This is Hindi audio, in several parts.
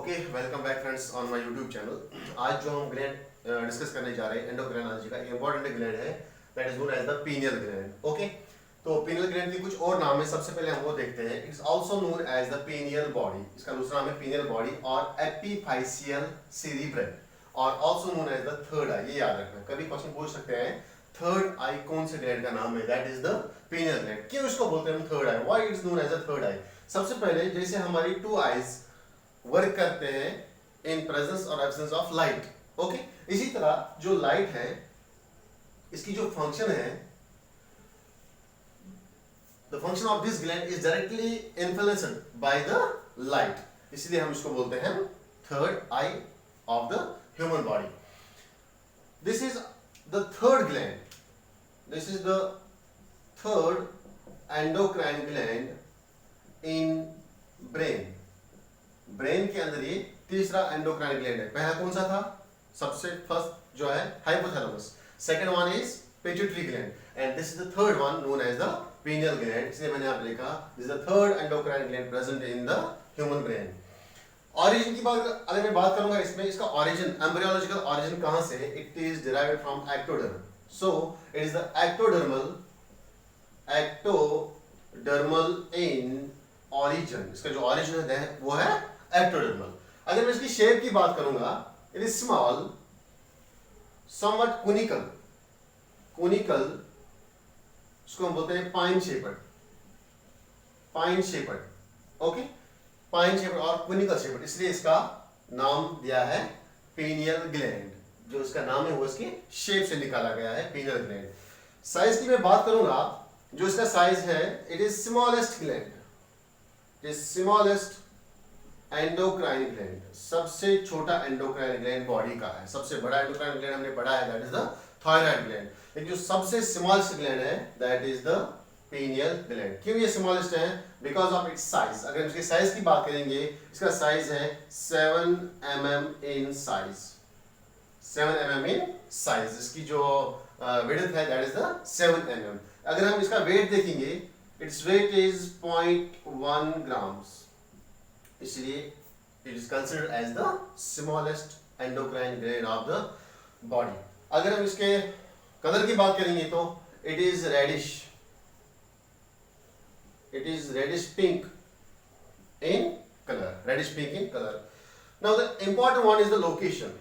Okay, welcome back friends on my YouTube channel. आज जो हम ग्लैंड डिस्कस करने जा रहे हैं एंडोक्राइनोलॉजी का एक इंपॉर्टेंट ग्लैंड है, that is known as the pineal gland. Okay, तो पीनियल ग्लैंड के कुछ और नाम है। सबसे पहले हम वो देखते हैं। It's also known as the pineal body. इसका दूसरा नाम है पीनियल बॉडी और एपिफाइशियल सेरिब्रम और also known as the third eye. ये याद रखना, कभी क्वेश्चन पूछ सकते हैं थर्ड आई कौन से ग्लैंड का नाम है, that is the pineal gland. क्यों इसको बोलते हैं हम third eye, why it's known as the third eye. सबसे पहले जैसे हमारी टू आईज वर्क करते हैं इन प्रेजेंस और एब्सेंस ऑफ लाइट। ओके, इसी तरह जो लाइट है इसकी जो फंक्शन है, the function of this gland is directly influenced by the light, इसलिए हम इसको बोलते हैं third eye of the human body. This is the third gland, this is the third endocrine gland in brain. Brain के अंदर ये तीसरा एंडोक्राइन ग्लैंड है। पहला कौन सा था? सबसे फर्स्ट जो है hypothalamus, second one is pituitary gland and this is the third one known as the pineal gland. इसलिए मैंने आप लिखा this is the third endocrine gland present in the human brain. Origin की बात अगर मैं बात करूंगा इसमें, इसका ऑरिजिन, एम्ब्रियोलॉजिकल ऑरिजिन कहां से है? It is derived from ectoderm. So it is the ectodermal in origin. इसका जो ऑरिजिन है वो है एक्टोडर्मल। अगर मैं इसकी शेप की बात करूंगा, it is small, somewhat conical, इसको हम बोलते हैं pine shaped, okay, pine shaped और कोनिकल शेपर्ड, इसलिए इसका नाम दिया है पीनियल ग्लैंड। जो इसका नाम है वो इसकी शेप से निकाला गया है, पीनियल ग्लैंड। साइज की मैं बात करूंगा, जो इसका साइज है, it is smallest gland, smallest endocrine gland, सबसे छोटा एंडोक्राइन ग्लैंड बॉडी का है। सबसे बड़ा एंडोक्राइन ग्लैंड हमने पढ़ा है, that is the thyroid gland. लेकिन जो सबसे स्मॉलेस्ट ग्लैंड है that is the pineal gland. क्यों ये स्मॉलेस्ट है? Because of its size. अगर इसके साइज की बात करेंगे, इसका साइज है 7 mm in size, 7 mm in size. इसकी जो विड्थ है दैट इज द 7 mm। अगर हम इसका वेट देखेंगे, इट्स वेट इज 0.1 grams, इसलिए it is considered as the smallest endocrine gland of the body. अगर हम इसके कलर की बात करेंगे तो it is reddish pink in colour, now the important one is the location.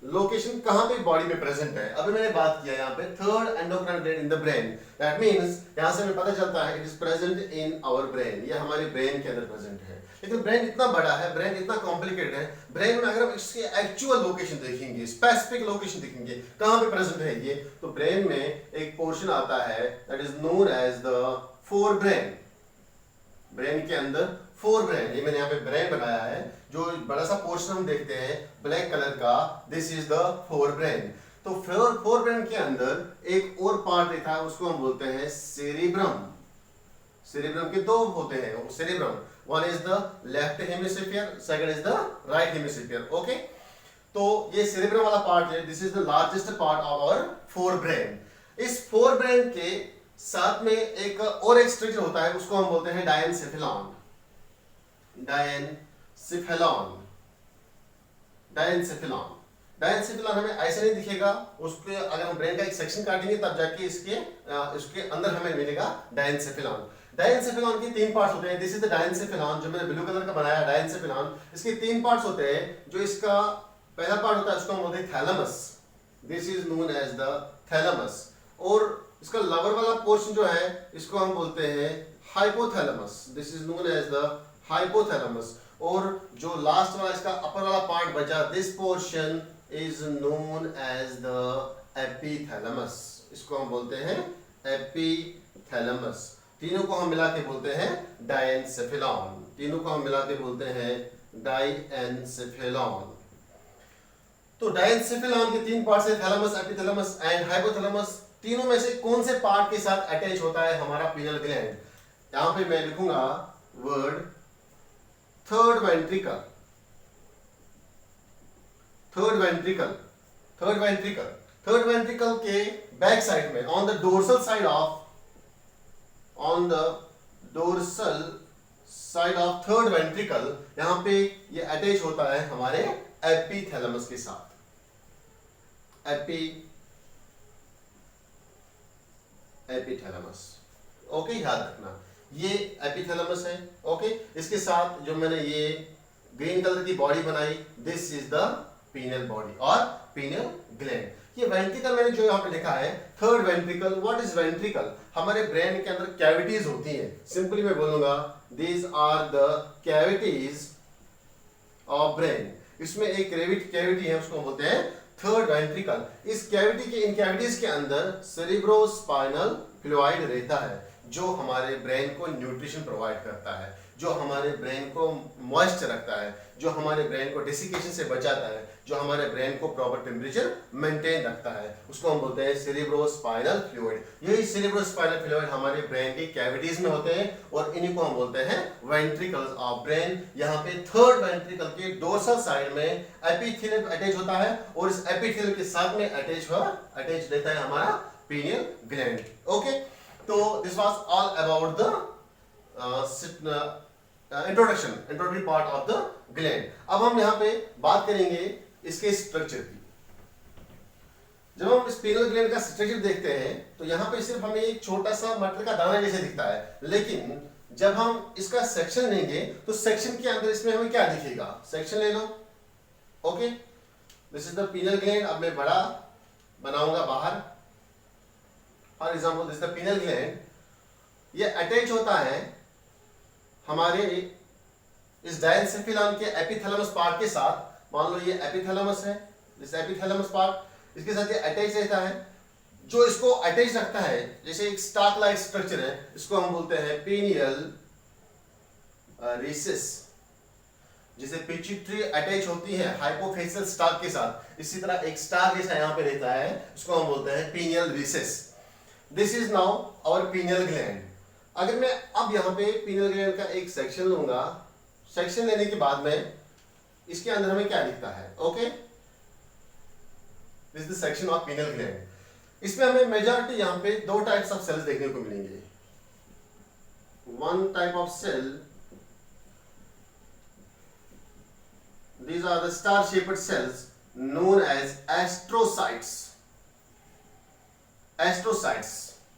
Location कहां पे बॉडी में प्रेजेंट है? अभी मैंने बात किया यहाँ पे third endocrine gland in the brain, that means यहां से हमें पता चलता है it is present in our brain, ये हमारे ब्रेन के अंदर प्रेजेंट है। लेकिन ब्रेन इतना बड़ा है, ब्रेन इतना कॉम्प्लिकेटेड है, ब्रेन में अगर हम इसकी एक्चुअल लोकेशन देखेंगे, स्पेसिफिक लोकेशन देखेंगे कहां पे प्रेजेंट है ये, तो ब्रेन में एक पोर्शन आता है that is known as the forebrain. Brain के अंदर फोर ब्रेन, ये मैंने यहाँ पे ब्रेन बनाया है, जो बड़ा सा पोर्शन हम देखते हैं ब्लैक कलर का, this is the fore brain. तो फोर ब्रेन के अंदर एक और पार्ट देखा है, उसको हम बोलते हैं सेरिब्रम। सेरिब्रम के दो होते हैं cerebrum, one is the left hemisphere, second is the right hemisphere. Okay, तो ये सेरिब्रम वाला पार्ट है, this is the largest part of our forebrain. इस फोर ब्रेन के साथ में एक और एक स्ट्रक्चर होता है, उसको हम बोलते हैं डायनसेफेलॉन। डायनसेफेलॉन हमें ऐसे नहीं दिखेगा, उसके अगर हम ब्रेन का एक सेक्शन काटेंगे तब जाके इसके अंदर हमें मिलेगा डायनसेफेलॉन। डायनसेफेलॉन के तीन पार्ट्स होते हैं, दिस इज द डायनसेफेलॉन, जो मैंने ब्लू कलर का बनाया डायनसेफेलॉन। इसके तीन पार्ट्स होते हैं। जो इसका पहला पार्ट होता है उसको हम बोलते हैं thalamus, this is known as the thalamus. और इसका लवर वाला पोर्शन जो है इसको हम बोलते हैं hypothalamus, this is known as the hypothalamus. और जो लास्ट वाला इसका अपर वाला पार्ट बचा, this portion is known as the epithalamus, इसको हम बोलते हैं एपिथैलेमस। तीनों को हम मिला के बोलते हैं डायनसेफेलॉन, तीनों को हम मिला के बोलते हैं डायनसेफेलॉन। तो डायनसेफेलॉन के तीन पार्ट्स है, थैलेमस, एपिथैलेमस एंड हाइपोथैलेमस। तीनों में से कौन से पार्ट के साथ अटैच होता है हमारा पीनियल ग्लैंड? यहां पे मैं लिखूंगा word third ventricle, third ventricle के बैक साइड में, on the dorsal side of third ventricle, यहां पे ये अटैच होता है हमारे एपिथैलेमस के साथ। एपिथैलेमस, ओके, याद रखना ये एपिथैलेमस है। ओके, इसके साथ जो मैंने ये ग्रीन कलर की बॉडी बनाई, this is the pineal body और पीनियल ग्लैंड। ये वेंट्रिकल मैंने जो यहाँ पे लिखा है third ventricle. What is ventricle? हमारे ब्रेन के अंदर कैविटीज होती हैं। सिंपली मैं बोलूंगा these are the cavities of brain. इसमें एक कैविटी है, उसको बोलते हैं थर्ड वेंट्रिकल। इस कैविटी के इन कैविटीज के अंदर सेरिब्रोस्पाइनल फ्लूइड रहता है, जो हमारे ब्रेन को न्यूट्रिशन प्रोवाइड करता है, जो हमारे ब्रेन को मॉइस्ट रखता है, जो हमारे ब्रेन को डेसिकेशन से बचाता है, जो हमारे ब्रेन को प्रॉपर टेम्परेचर मेंटेन रखता है, उसको हम बोलते हैं सेरिब्रोस्पाइनल फ्लूइड। यही सेरिब्रोस्पाइनल फ्लूइड हमारे ब्रेन की कैविटीज में होते हैं और इन्हीं को हम बोलते हैं वेंट्रिकल्स ऑफ ब्रेन। यहाँ पे थर्ड वेंट्रिकल के डोर्सल साइड में एपिथेलियम अटैच होता है और इस एपिथेलियम के साथ में अटैच रहता है हमारा पीनियल ग्लैंड। ओके, तो this was all about the introductory part of the gland. अब हम यहाँ पे बात करेंगे इसके स्ट्रक्चर की। जब हम इस पीनियल ग्लैंड का स्ट्रक्चर देखते हैं तो यहाँ पे सिर्फ हमें एक छोटा सा मटर का दाना जैसे दिखता है, लेकिन जब हम इसका सेक्शन लेंगे तो सेक्शन के अंदर इसमें हमें क्या दिखेगा? सेक्शन ले लो। Okay, this is the pineal gland. अब मैं बड़ा बनाऊंगा बाहर। For example this the pineal gland. ये अटैच होता है हमारे इस डायंसेफिलन के एपिथैलेमस पार्ट के साथ। मान लो ये एपिथैलेमस है, दिस एपिथैलेमस पार्ट, इसके साथ ये अटैच रहता है। जो इसको अटैच रखता है, जैसे एक स्टाक लाइक स्ट्रक्चर है, इसको हम बोलते हैं पीनियल रिसेस। जैसे पिट्यूटरी अटैच होती है हाइपोफेसियल स्टाक के साथ, इसी तरह एक स्टाक जैसा यहाँ पे रहता है, इसको हम बोलते हैं pineal recess. This is now our pineal gland. अगर मैं अब यहाँ पे पीनियल ग्लैंड का एक सेक्शन लूंगा, सेक्शन लेने के बाद में इसके अंदर हमें क्या दिखता है? Okay, this is the section of pineal gland. इसमें हमें मेजॉरिटी यहाँ पे दो टाइप्स ऑफ सेल्स देखने को मिलेंगे। One type of cell, these are the star shaped cells known as astrocytes। Astrocytes,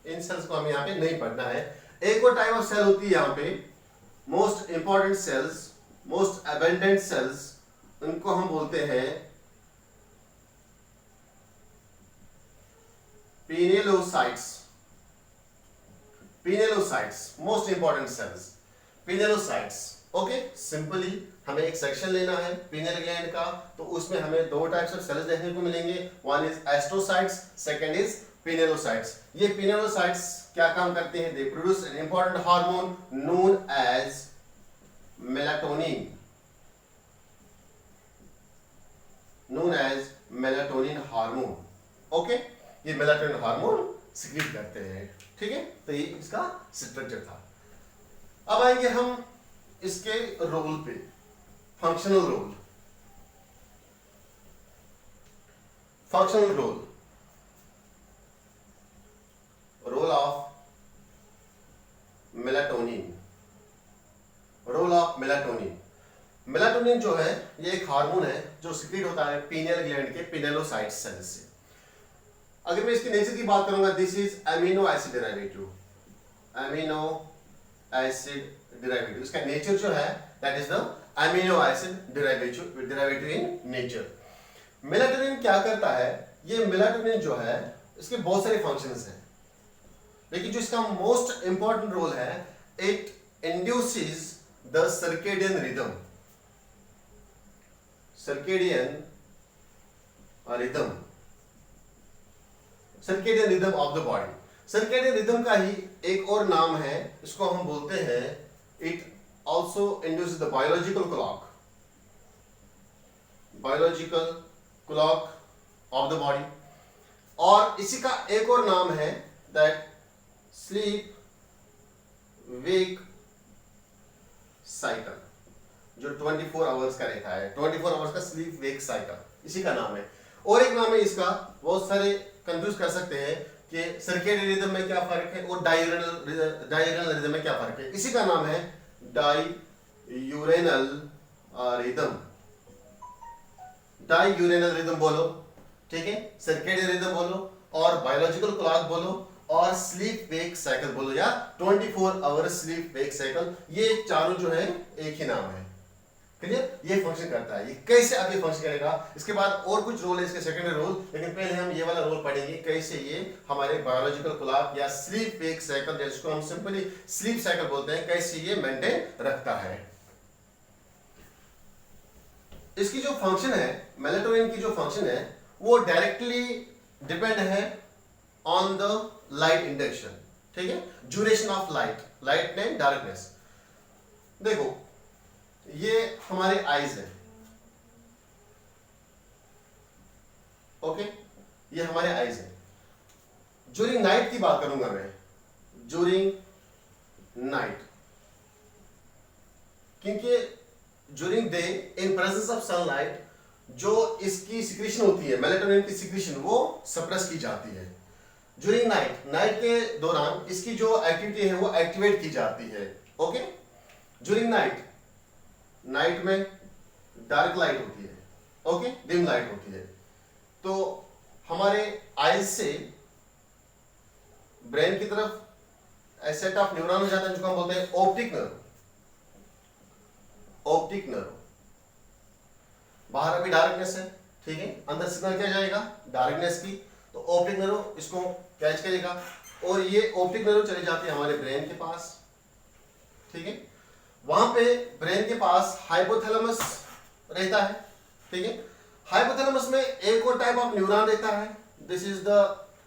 इन सेल्स को हमें यहाँ पे नहीं पढ़ना है। एक और टाइप ऑफ सेल होती है यहाँ पे most important cells, most abundant cells, उनको हम बोलते हैं pinealocytes. Pinealocytes most important cells, pinealocytes. Okay, simply हमें एक सेक्शन लेना है पीनियल ग्लैंड का, तो उसमें हमें दो टाइप्स ऑफ सेल्स देखने को मिलेंगे। One is astrocytes, second is pinealocytes. ये पिनेलोसाइट्स क्या काम करते हैं? They produce an important hormone known as melatonin, known as melatonin hormone. Okay, ये मेलाटोनिन हार्मोन सिक्रीट करते हैं। ठीक है, तो ये इसका स्ट्रक्चर था। अब आएंगे हम इसके रोल पे, functional role. Functional role, role of melatonin. Role of melatonin. Melatonin जो है ये एक हार्मोन है जो सिक्रीट होता है पीनियल ग्लैंड के पिनेलोसाइट सेल से। अगर मैं इसके नेचर की बात करूंगा, this is amino acid derivative. Amino acid derivative, इसका नेचर जो है that is the amino acid derivative in nature. Melatonin क्या करता है? ये मेलाटोनिन जो है इसके बहुत सारे फंक्शंस हैं, लेकिन जो इसका मोस्ट इंपॉर्टेंट रोल है, it induces the circadian rhythm. Circadian rhythm, circadian rhythm of the body. Circadian rhythm का ही एक और नाम है, इसको हम बोलते हैं it also induces the biological clock. Biological clock of the body. और इसी का एक और नाम है दैट स्लीप वेक साइकिल, जो 24 आवर्स का रहता है। 24 आवर्स का स्लीप वेक साइकिल, इसी का नाम है। और एक नाम है इसका, बहुत सारे कंफ्यूज कर सकते हैं कि सर्केडियन रिदम में क्या फर्क है और डायरनल रिदम में क्या फर्क है। इसी का नाम है डायरनल यूरेनल रिदम, डायूरेनल रिदम बोलो, ठीक है, सर्केडियन रिदम बोलो, और बायोलॉजिकल क्लॉक बोलो, और स्लीप वेक साइकिल बोलो, या 24 आवर स्लीप वेक साइकिल, ये चारों जो है एक ही नाम है। क्लियर? ये फंक्शन करता है। ये कैसे अब ये फंक्शन करेगा, इसके बाद और कुछ रोल है इसके, सेकेंडरी रोल, लेकिन पहले हम ये वाला रोल पढ़ेंगे कैसे ये हमारे बायोलॉजिकल क्लॉक या स्लीप वेक साइकिल, जिसको हम सिंपली स्लीप साइकिल बोलते हैं, कैसे ये मेंटेन रखता है। इसकी जो फंक्शन है, मेलाटोनिन की जो फंक्शन है, वो डायरेक्टली डिपेंड है ऑन द लाइट इंडक्शन, ठीक है, duration of light, light and darkness. देखो ये हमारे आईज है, ओके, ये हमारे आईज है। ड्यूरिंग नाइट की बात करूंगा मैं, ड्यूरिंग नाइट, क्योंकि during day in presence of sunlight जो इसकी सिक्रीशन होती है, मेलाटोनिन की सिक्रीशन, वो सप्रेस की जाती है। ड्यूरिंग नाइट, नाइट के दौरान इसकी जो एक्टिविटी है वो एक्टिवेट की जाती है, ओके। ड्यूरिंग नाइट, नाइट में डार्क लाइट होती है, ओके, डिम लाइट होती है, तो हमारे आईज से ब्रेन की तरफ सेट ऑफ न्यूरॉन हो जाता है, जिसको हम बोलते हैं ऑप्टिक नर्व, ऑप्टिक नर्व। बाहर अभी डार्कनेस है, ठीक है, अंदर सिग्नल क्या जाएगा, डार्कनेस की, तो ऑप्टिक नर्व इसको कैच करेगा, और ये ऑप्टिक नर्व चले जाते हैं हमारे ब्रेन के पास, ठीक है। वहां पे ब्रेन के पास हाइपोथैलेमस रहता है, ठीक है। हाइपोथैलेमस में एक और टाइप ऑफ न्यूरॉन रहता है, this is the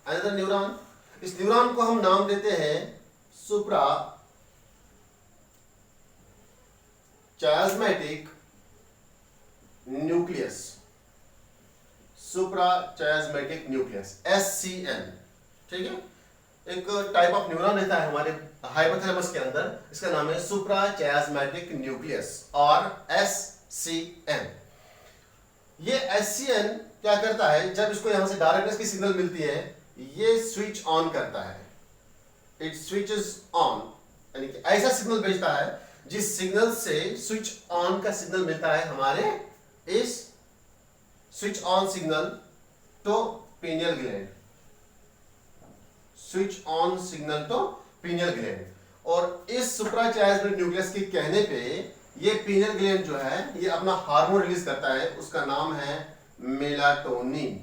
another neuron. इस न्यूरॉन को हम नाम देते हैं सुप्रा चायास्मेटिक न्यूक्लियस, सुप्रा चायास्मेटिक न्यूक्लियस, SCN, ठीक है। एक टाइप ऑफ न्यूरॉन रहता है हमारे हाइपोथैलेमस के अंदर, इसका नाम है सुप्रा चायास्मेटिक न्यूक्लियस और SCN। ये SCN क्या करता है, जब इसको यहां से डायरेक्टनेस की सिग्नल मिलती है, ये स्विच ऑन करता है, इट स्विचेस ऑन, यानी कि ऐसा सिग्नल भेजता है जिस सिग्नल से स्विच ऑन का सिग्नल मिलता है हमारे इस switch on signal to pineal gland, switch on signal to pineal gland. और इस सुप्राचायास्मेटिक न्यूक्लियस के कहने पे ये पीनियल ग्लैंड जो है ये अपना हार्मोन रिलीज करता है, उसका नाम है मेलाटोनिन,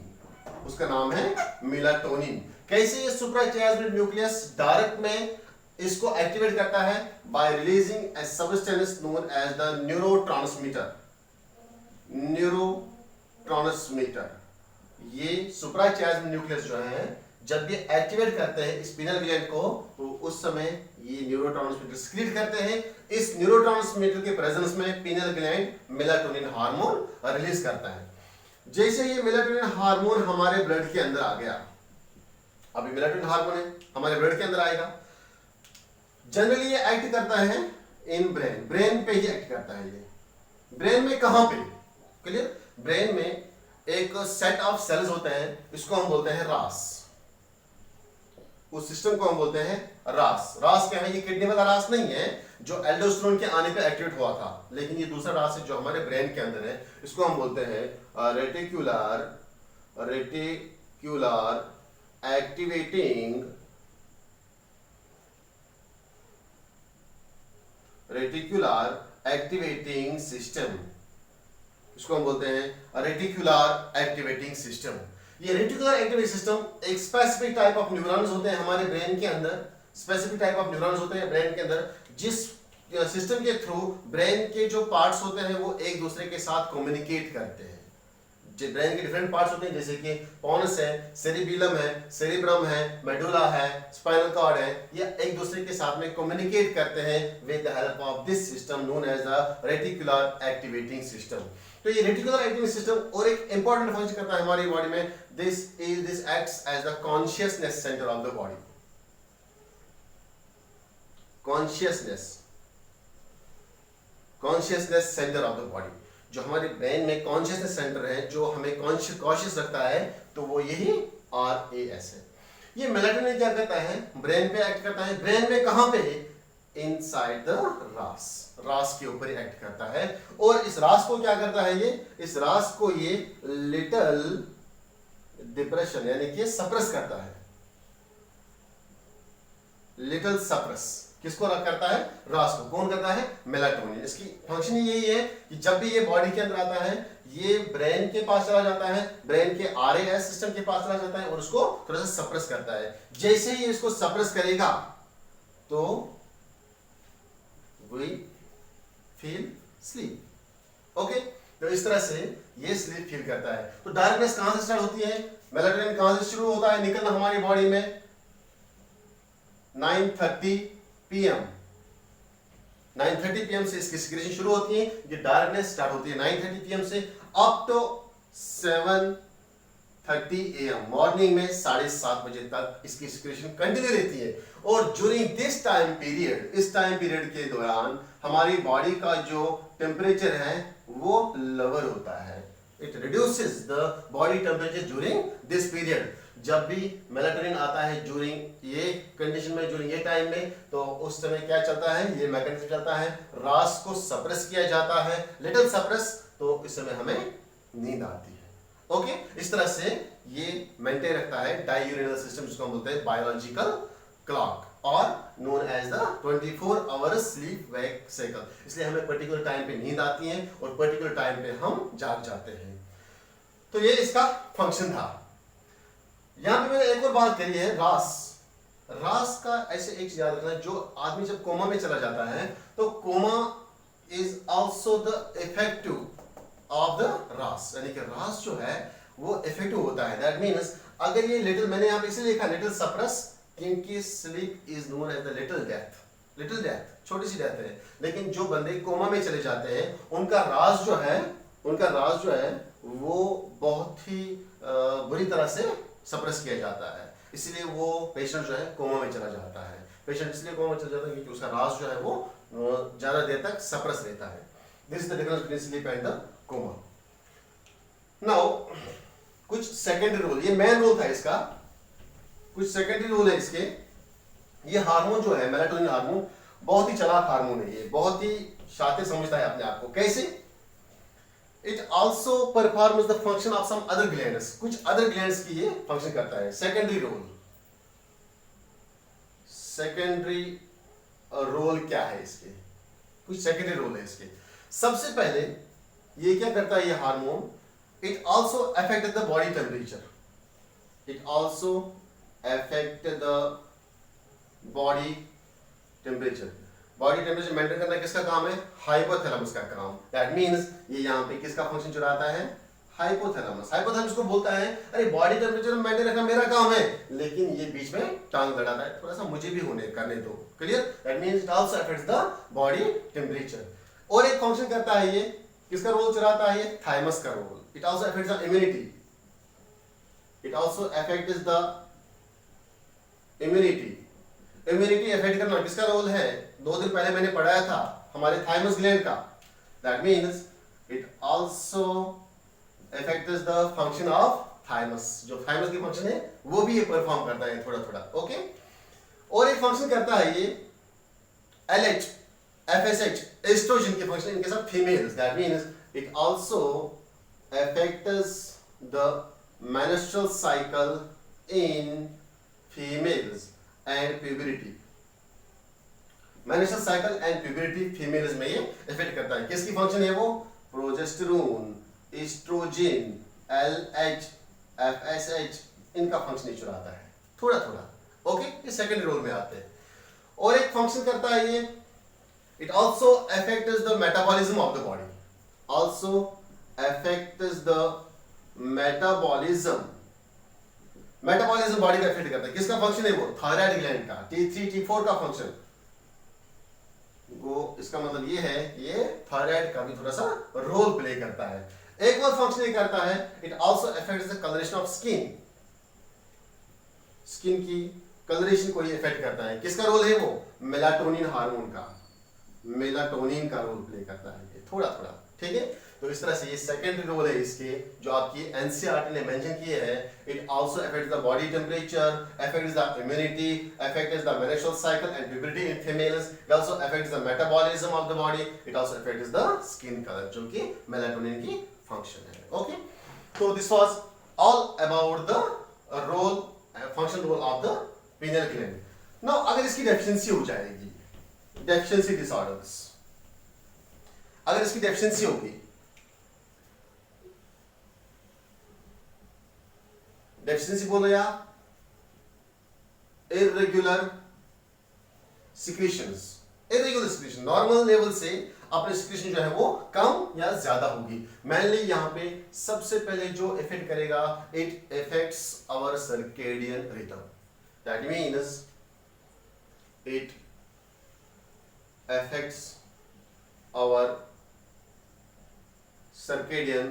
उसका नाम है मेलाटोनिन। कैसे ये सुप्राचायास्मेटिक न्यूक्लियस डायरेक्ट में इसको एक्टिवेट करता है, by releasing a substance known as the neurotransmitter, neurotransmitter. ये सुप्राचायास्मेटिक न्यूक्लियस जो है जब ये एक्टिवेट करते हैं स्पिनल ग्लैंड को, तो उस समय ये न्यूरोट्रांसमीटर सीक्रेट करते हैं। इस न्यूरोट्रांसमीटर के प्रेजेंस में pineal gland melatonin hormone release करता है। जैसे ये मेलाटोनिन हार्मोन हमारे ब्लड के अंदर आ गया, अभी मेलाटोनिन हार्मोन है हमारे ब्लड के अंदर आएगा, जनरली ये एक्ट करता है इन ब्रेन, ब्रेन पे ही एक्ट करता है ये। ब्रेन में कहां पे, क्लियर, ब्रेन में एक सेट ऑफ सेल्स होते हैं, इसको हम बोलते हैं रास, उस सिस्टम को हम बोलते हैं रास। रास क्या है, ये किडनी वाला रास नहीं है जो एल्डोस्टेरोन के आने पे एक्टिवेट हुआ था, लेकिन ये दूसरा रास है जो हमारे ब्रेन के अंदर है, इसको हम बोलते हैं रेटिकुलर एक्टिवेटिंग सिस्टम, इसको हम बोलते हैं रेटिकुलर एक्टिवेटिंग सिस्टम। ये रेटिकुलर एक्टिवेटिंग सिस्टम एक स्पेसिफिक टाइप ऑफ न्यूरॉन्स होते हैं हमारे ब्रेन के अंदर, स्पेसिफिक टाइप ऑफ न्यूरॉन्स होते हैं ब्रेन के अंदर, जिस सिस्टम के थ्रू ब्रेन के जो पार्ट्स होते हैं वो एक दूसरे के साथ कम्युनिकेट करते हैं। जो ब्रेन के डिफरेंट पार्ट्स होते हैं जैसे कि पोनस है, सेरिबेलम है, सेरिब्रम है, मेडुला है, स्पाइनल कॉर्ड है, ये एक दूसरे के साथ में कम्युनिकेट करते हैं with the help of this system known as the reticular activating system. तो ये रेटिकुलर एक्टिवेटिंग सिस्टम और एक इंपॉर्टेंट फंक्शन करता है हमारी बॉडी में, this acts as the consciousness centre of the body. Consciousness centre of the body, जो हमारे ब्रेन में कॉन्शियसनेस सेंटर है जो हमें कॉन्शियस रखता है, तो वो यही RAS है। ये मेलाटोनिन क्या करता है, ब्रेन पे एक्ट करता है। ब्रेन में कहां पे है, इनसाइड द रास, रास के ऊपर एक्ट करता है। और इस रास को क्या करता है ये, इस रास को ये लिटिल डिप्रेशन यानी कि सप्रेस करता है, लिटिल सप्रेस। किसको करता है, रास को। कौन करता है, मेलाटोनिन। इसकी फंक्शन यही है कि जब भी ये बॉडी के अंदर आता है ये ब्रेन के पास चला जाता है, ब्रेन के आरएएस सिस्टम के पास चला जाता है और उसको थोड़ा सा सप्रेस करता है। जैसे ही इसको सप्रेस करेगा तो वी फील स्लीप। ओके, तो इस तरह से ये स्लीप फील करता है। तो डार्कनेस कहां से स्टार्ट होती है, मेलाटोनिन कहां से शुरू होता है निकलना हमारी बॉडी में, 9:30 PM 9:30 PM से इसकी सिक्रेशन शुरू होती है। ये डार्कनेस स्टार्ट होती है 9:30 PM से अप टू 7:30 AM मॉर्निंग में 7:30 बजे तक इसकी सिक्रेशन कंटिन्यू रहती है। और ज्यूरिंग दिस टाइम पीरियड, इस टाइम पीरियड के दौरान हमारी बॉडी का जो टेम्परेचर है वो लोअर होता है। It reduces the body temperature during this period. जब भी मेलाटोनिन आता है ज्यूरिंग ये कंडीशन में, ज्यूरिंग ये टाइम में, तो उस समय क्या चलता है, ये मैकेनिज्म चलता है, रास को सप्रेस किया जाता है, लिटिल सप्रेस, तो इस समय हमें नींद आती है। ओके, इस तरह से ये मेंटेन रखता है डाययूरेनल सिस्टम, जिसको हम बोलते हैं बायोलॉजिकल क्लॉक और known as the 24 hour sleep wake cycle. इसलिए हमें पर्टिकुलर टाइम पे नींद आती है और पर्टिकुलर टाइम पे हम जाग जाते हैं। तो ये इसका फंक्शन था। यहां पे मैंने एक और बात करी है, रास। रास का ऐसे एक चीज याद रखना, जो आदमी जब कोमा में चला जाता है तो coma is also the effective of the RAS, यानी कि रास जो है वो इफेक्टिव होता है। दैट मींस अगर ये लिटिल, मैंने यहां पे इसलिए लिखा लिटिल सप्रेस क्योंकि sleep is known as the little death. Little death छोटी सी डेथ है, लेकिन जो बंदे कोमा में चले जाते हैं उनका रास जो है वो बहुत ही बुरी तरह से सप्रेस किया जाता है। इसलिए वो पेशेंट जो है कोमा में चला जाता है। पेशेंट इसलिए कोमा में चला जाता है क्योंकि उसका रास जो है वो ज्यादा देर तक सप्रेस रहता है। This is the difference between sleep and the coma. Now कुछ सेकेंडरी रोल, ये मेन रोल था इसका, कुछ सेकेंडरी रोल है इसके। ये हार्मोन जो है मेलाटोनिन हार्मोन बहुत ही चालाक हार्मोन है, ये बहुत ही शातिर समझता है अपने आप को। कैसे? It also performs the function of some other glands, कुछ अदर ग्लैंड्स की ये फंक्शन करता है। सेकेंडरी रोल, सेकेंडरी रोल क्या है इसके? कुछ सेकेंडरी रोल है इसके। सबसे पहले ये क्या करता है ये hormone, it also affect the body temperature, it also affect the body temperature. Body temperature maintain करना किसका काम है? हाइपोथैलेमस का काम। दैट मींस ये यहाँ पे किसका फंक्शन चलाता है? हाइपोथैलेमस। हाइपोथैलेमस को बोलता है अरे बॉडी टेम्परेचर मेंटेन रखना मेरा काम है, लेकिन ये बीच में टांग लड़ाता है, थोड़ा सा मुझे भी होने करने दो। Clear? That means it also affects the body temperature. और एक फंक्शन करता है ये, किसका रोल चलाता है ये? थाइमस का role. It also affects the immunity, it also affects the immunity. Immunity affect करना किसका रोल है? 2 दिन पहले मैंने पढ़ाया था हमारे थाइमस ग्लैंड का। That means it also affects the function of thymus. जो थाइमस की फंक्शन है वो भी ये परफॉर्म करता है थोड़ा थोड़ा। ओके, और एक फंक्शन करता है ये LH FSH एस्ट्रोजन के फंक्शन इनके साथ females. That means it also affects the menstrual cycle in females and puberty. Menstrual cycle and puberty females में ये इफेक्ट करता है। किसकी फंक्शन है वो? प्रोजेस्टेरोन, एस्ट्रोजन, LH FSH इनका फंक्शन चुराता है थोड़ा थोड़ा। ओके, ये सेकंड रोल में आते हैं। और एक फंक्शन करता है ये, it also affects the metabolism of the body, also affects the metabolism. Metabolism body का इफेक्ट करता है। किसका फंक्शन है वो? थायराइड ग्लैंड का, T3 T4 का फंक्शन। वो इसका मतलब ये है ये थायराइड का भी थोड़ा सा रोल प्ले करता है। एक और फंक्शन ये करता है, it also affects the colouration of skin. Skin की कलरेशन को ये इफेक्ट करता है। किसका रोल है वो? मेलाटोनिन हार्मोन का। मेलाटोनिन का रोल प्ले करता है ये थोड़ा थोड़ा, ठीक है। तो इस तरह से ये सेकेंडरी रोल है इसके, जो आपकी एनसीईआरटी ने मेंशन किए हैं। It also affects the body temperature, affects the immunity, affects the menstrual cycle and puberty in females, it also affects the metabolism of the body, it also affects the skin colour, जो कि मेलाटोनिन की फंक्शन है। ओके, तो this was all about the role function role of the pineal gland. Now अगर इसकी डेफिशिएंसी हो जाएगी, डेफिशिएंसी डिसऑर्डर्स, अगर इसकी डेफिशिएंसी होगी, डेफिशिएंसी बोलो या irregular secretions, irregular secretion, normal level से अपने सिक्रीशन जो है वो कम या ज्यादा होगी। मेनली यहां पे सबसे पहले जो इफेक्ट करेगा, it effects our circadian rhythm, that means it affects our circadian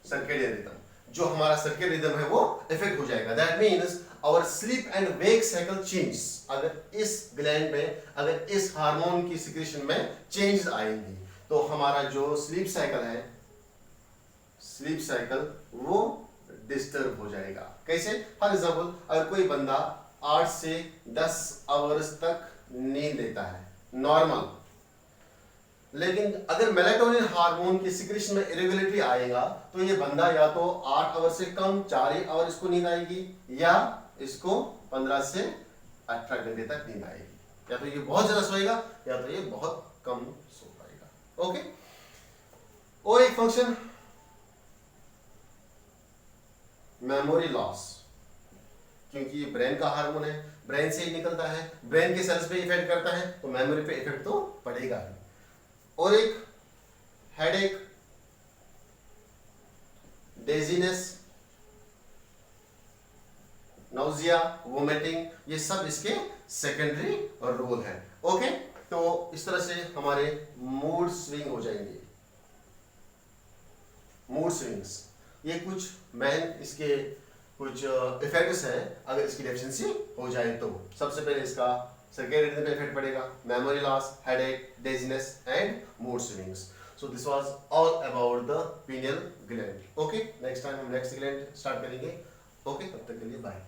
rhythm, जो हमारा सर्केडियन रिदम है वो इफेक्ट हो जाएगा। That means our sleep and wake cycle change, अगर इस ग्लैंड में, अगर इस हार्मोन की सिक्रीशन में चेंजेस आएंगी तो हमारा जो स्लीप साइकिल है, स्लीप साइकिल वो डिस्टर्ब हो जाएगा। कैसे? फॉर एग्जाम्पल, अगर कोई बंदा 8 से 10 आवर्स तक नींद लेता है नॉर्मल, लेकिन अगर मेलाटोनिन हार्मोन की सिक्रीशन में इरेगुलरिटी आएगा तो ये बंदा या तो 8 आवर से कम 4 ही आवर इसको नींद आएगी, या इसको 15 से 18 घंटे तक नींद आएगी। या तो ये बहुत ज्यादा सोएगा या तो ये बहुत कम सो पाएगा। ओके, और एक फंक्शन मेमोरी लॉस, क्योंकि ये ब्रेन का हार्मोन है, ब्रेन से ही निकलता है, ब्रेन के सेल्स पे इफेक्ट करता है, तो मेमोरी पे इफेक्ट तो पड़ेगा ही। और एक हेडेक, डेजीनेस, नाउजिया, वोमिटिंग, ये सब इसके सेकेंडरी रोल है। ओके, तो इस तरह से हमारे मूड स्विंग हो जाएंगे। मूड स्विंग्स, ये कुछ मेन इसके कुछ इफेक्ट्स है अगर इसकी डेफिशिएंसी हो जाए तो। सबसे पहले इसका सर्केडियन रिदम पे इफेक्ट पड़ेगा, memory loss, headache, dizziness and mood swings. So this was all about the pineal gland. Okay, next time हम नेक्स्ट ग्लैंड स्टार्ट करेंगे। ओके, तब तक के लिए बाय।